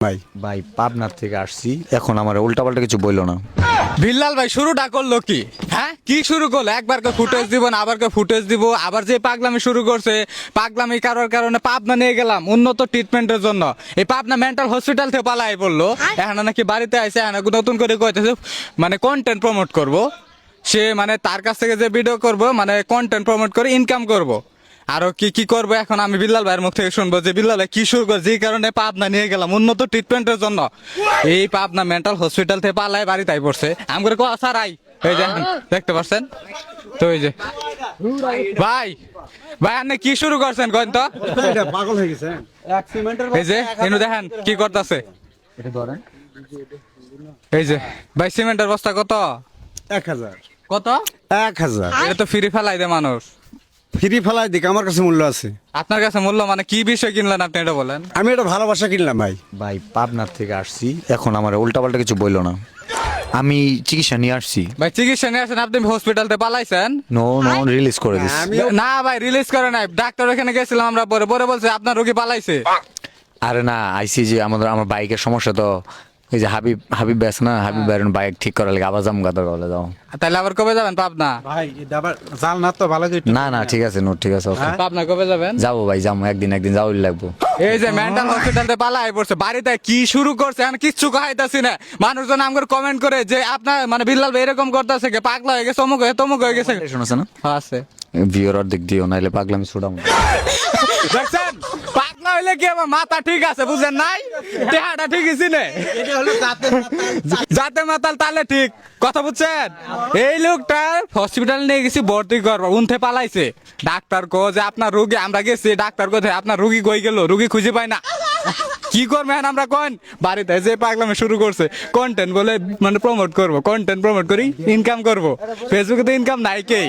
ভাই ভাই পাবনার থেকে আসছি, এখন আমার উল্টাপাল্টা কিছু বললো না। বিল্লাল ভাই শুরুটা করলো কি? হ্যাঁ, কি শুরু করলো? একবার কে ফুটেজ দিব না, আবার কে ফুটেজ দিব, আবার যে পাগলামি শুরু করছে। পাগলামি কারোর কারণে পাবনা নিয়ে গেলাম উন্নত ট্রিটমেন্টের জন্য। এই পাবনা মেন্টাল হসপিটাল থেকে পালাই পড়লো, এখন নাকি বাড়িতে আইসে এখন নতুন করে কইতেছে মানে কন্টেন্ট প্রমোট করব। সে মানে তার কাছ থেকে যে ভিডিও করব মানে কন্টেন্ট প্রমোট করে ইনকাম করব। আরো কি কি করবো এখন আমি বিল্লাল ভাইয়ের মুখ থেকে শুনবো যে বিল্লাল ভাই কি শুরু করে, যে কারণে পাবনা নিয়ে গেলাম উন্নত ট্রিটমেন্টের জন্য। এই পাবনা মেন্টাল হসপিটাল থেকে পালাই বাড়িতে আই পড়ছে। আমি করে স্যার আই, এই যে দেখতে পাচ্ছেন তো, এই যে ভাই ভাই আপনি কি শুরু করছেন কইন তো? পাগল হয়ে গেছে। এই যে এনু দেখেন কি করতেছে, এই যে ভাই সিমেন্টের বস্তা কত? 1000 কত? 1000 এটা তো ফ্রি ফেলাই দে মানুষ। ফ্রি ফেলাই দিক, আমার কাছে মূল্য আছে। আপনার কাছে মূল্য মানে কি বিষয় কিনলেন আপনি এটা বলেন? আমি এটা ভালোবাসা কিনলাম ভাই। ভাই পাবনার থেকে আসছি, এখন আমার উল্টাপাল্টা কিছু বললো না। আমি চিকিৎসা নিয়ে আসছি। ভাই চিকিৎসা নিয়ে আসেন, আপনি হসপিটালতে পালাইছেন? নো নো, রিলিজ করে দিস। না ভাই রিলিজ করে নাই, ডাক্তার এখানে গেছিলাম আমরা, পরে পরে বলছে আপনার রোগী পালাইছে। আরে না, আইসি যে আমার বাইকের সমস্যা তো, এই যে হাবিব ব্যাস না, হাবিব বাইরের বাইক ঠিক করার লাগে আবার যাম গাদা বলে যাও। তাহলে আবার কবে যাবেন পাবনা? ভাই এটা আবার জাল না তো ভালো করে। না না ঠিক আছে, নোট ঠিক আছে, okay। পাবনা কবে যাবেন? যাবো ভাই, যাবো একদিন যাওয়াই লাগবো। এই যে মেন্টাল হসপিটালতে পালাই পড়ছে, বাড়িতে কি শুরু করছে এখন কিচ্ছু খাইতাছি না। মানুষজন আমাকে কমেন্ট করে যে আপনার মানে বিল্লাল ভাই এরকম করতেছে, পাগলা হয়ে গেছে, অমুক হয়ে তমুক হয়ে গেছে। শোনাছে না, আছে ভিওর অর্ধেক দিও, নাইলে পাগলামি ছুটাম। দেখছেন, পাগলা হইলে কি আমার মাথা ঠিক আছে বুঝেন নাই, দেহাটা ঠিক আছে না, এটা হলো যাতে মাতাল তালে ঠিক কথা বুঝছেন। এই লোকটা হসপিটাল নিয়ে গেছি ভর্তি করবো, উনথে পালাইছে। ডাক্তার কো যে আপনার রোগী, আমরা গেছি ডাক্তার কোথায়, আপনার রোগী কই গেল, রোগী খুঁজে পাই না। কি করবেন আমরা কোন? বাড়িতে যে পাগলামি শুরু করছে, কন্টেন্ট বলে মানে প্রমোট করবো, কন্টেন্ট প্রমোট করি ইনকাম করবো। ফেসবুকে তো ইনকাম নাই কেই।